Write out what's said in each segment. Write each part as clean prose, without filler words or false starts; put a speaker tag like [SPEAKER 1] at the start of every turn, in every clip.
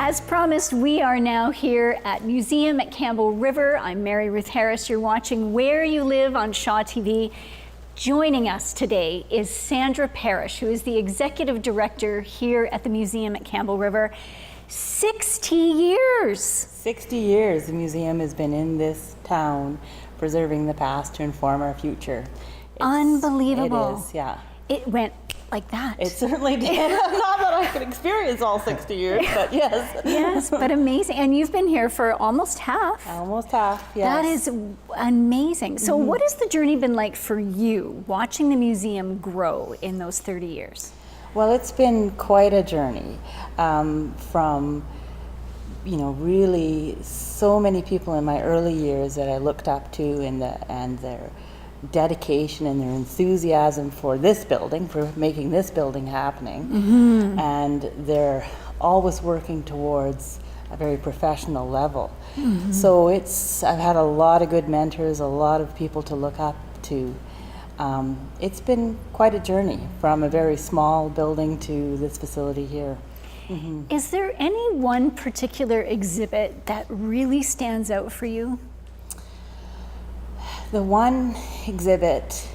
[SPEAKER 1] As promised, we are now here at Museum at Campbell River. I'm Mary Ruth Harris. You're watching Where You Live on Shaw TV. Joining us today is Sandra Parrish, who is the Executive Director here at the Museum at Campbell River. 60 years!
[SPEAKER 2] 60 years the museum has been in this town, preserving the past to inform our future.
[SPEAKER 1] Unbelievable.
[SPEAKER 2] It is, yeah.
[SPEAKER 1] It went like that.
[SPEAKER 2] It certainly did. Not that I could experience all 60 years, but yes.
[SPEAKER 1] Yes, but amazing. And you've been here for almost half.
[SPEAKER 2] Almost half, yes.
[SPEAKER 1] That is amazing. So what has the journey been like for you, watching the museum grow in those 30 years?
[SPEAKER 2] Well, it's been quite a journey from, really so many people in my early years that I looked up to and their dedication and their enthusiasm for this building, for making this building happening. And they're always working towards a very professional level. So I've had a lot of good mentors, a lot of people to look up to. It's been quite a journey from a very small building to this facility here.
[SPEAKER 1] Is there any one particular exhibit that really stands out for you?
[SPEAKER 2] The one exhibit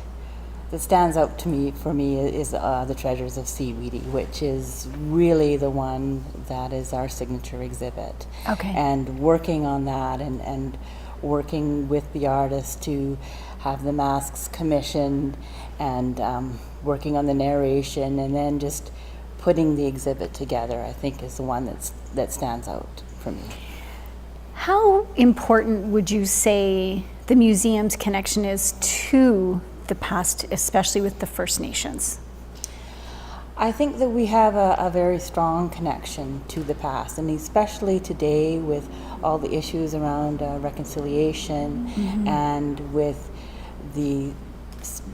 [SPEAKER 2] that stands out for me is the Treasures of Seaweedy, which is really the one that is our signature exhibit.
[SPEAKER 1] Okay.
[SPEAKER 2] And working on that and working with the artist to have the masks commissioned and working on the narration and then just putting the exhibit together, I think is the one that stands out for me.
[SPEAKER 1] How important would you say the museum's connection is to the past, especially with the First Nations?
[SPEAKER 2] I think that we have a very strong connection to the past, and especially today with all the issues around reconciliation and with the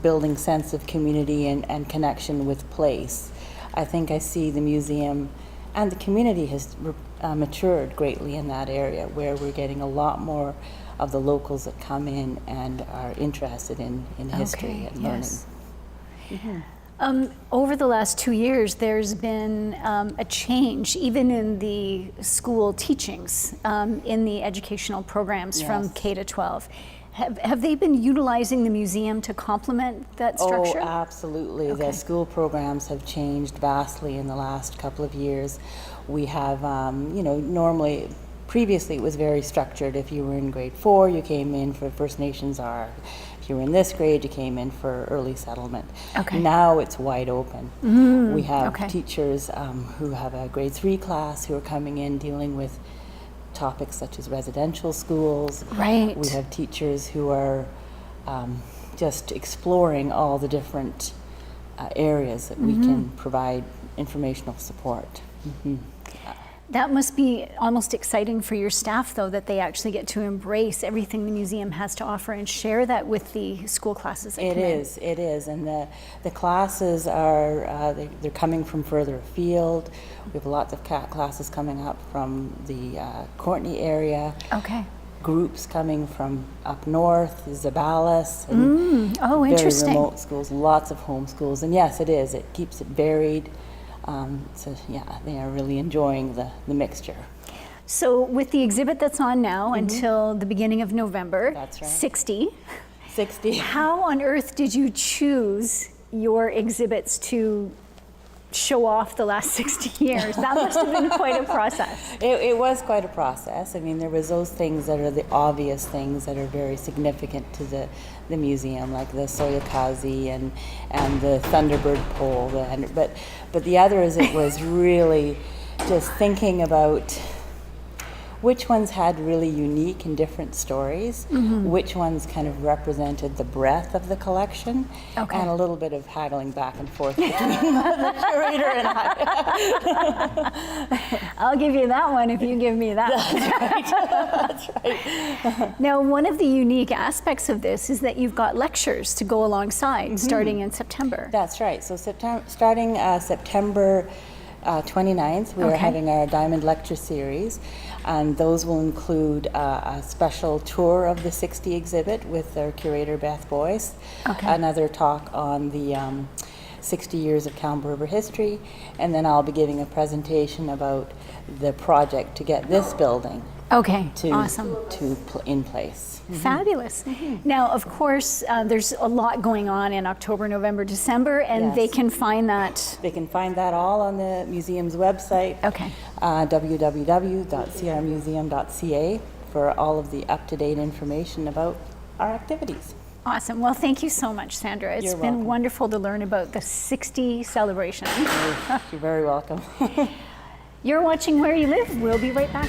[SPEAKER 2] building sense of community and connection with place. I think I see the museum and the community has matured greatly in that area, where we're getting a lot more of the locals that come in and are interested in history and learning.
[SPEAKER 1] Over the last 2 years, there's been a change, even in the school teachings, in the educational programs from K to 12. Have they been utilizing the museum to complement that structure?
[SPEAKER 2] Oh, absolutely.
[SPEAKER 1] Okay.
[SPEAKER 2] The school programs have changed vastly in the last couple of years. We have, normally, previously it was very structured. If you were in grade 4, you came in for First Nations R. If you were in this grade, you came in for early settlement.
[SPEAKER 1] Okay.
[SPEAKER 2] Now it's wide open. We have teachers who have a grade 3 class who are coming in dealing with topics such as residential schools.
[SPEAKER 1] Right.
[SPEAKER 2] We have teachers who are just exploring all the different areas that we can provide informational support.
[SPEAKER 1] That must be almost exciting for your staff, though, that they actually get to embrace everything the museum has to offer and share that with the school classes that come in.
[SPEAKER 2] It is, and the classes are, they're coming from further afield. We have lots of classes coming up from the Courtenay area.
[SPEAKER 1] Okay.
[SPEAKER 2] Groups coming from up north, Zabalas, and very
[SPEAKER 1] interesting.
[SPEAKER 2] remote schools, lots of home schools. And yes, it is, it keeps it varied. So yeah, they are really enjoying the mixture.
[SPEAKER 1] So with the exhibit that's on now until the beginning of November,
[SPEAKER 2] That's right.
[SPEAKER 1] 60.
[SPEAKER 2] 60.
[SPEAKER 1] How on earth did you choose your exhibits to show off the last 60 years? That must have been quite a process.
[SPEAKER 2] It was quite a process. I mean, there was those things that are the obvious things that are very significant to the museum, like the Soyakazi and the Thunderbird pole. But the others, it was really just thinking about which ones had really unique and different stories, which ones kind of represented the breadth of the collection, and a little bit of haggling back and forth between the curator and I.
[SPEAKER 1] I'll give you that one if you give me that one.
[SPEAKER 2] That's right.
[SPEAKER 1] Now, one of the unique aspects of this is that you've got lectures to go alongside starting in September.
[SPEAKER 2] That's right. So starting September 29th, we are having our Diamond Lecture Series, and those will include a special tour of the 60 exhibit with our curator Beth Boyce, another talk on the 60 years of Campbell River history, and then I'll be giving a presentation about the project to get this building
[SPEAKER 1] Okay,
[SPEAKER 2] to,
[SPEAKER 1] awesome.
[SPEAKER 2] in place.
[SPEAKER 1] Fabulous. Now, of course, there's a lot going on in October, November, December, and
[SPEAKER 2] Yes.
[SPEAKER 1] they can find that.
[SPEAKER 2] They can find that all on the museum's website,
[SPEAKER 1] Okay.
[SPEAKER 2] www.crmuseum.ca, for all of the up-to-date information about our activities.
[SPEAKER 1] Awesome. Well, thank you so much, Sandra. It's
[SPEAKER 2] You're
[SPEAKER 1] been
[SPEAKER 2] welcome.
[SPEAKER 1] wonderful to learn about the 60 celebration.
[SPEAKER 2] You're very welcome.
[SPEAKER 1] You're watching Where You Live. We'll be right back.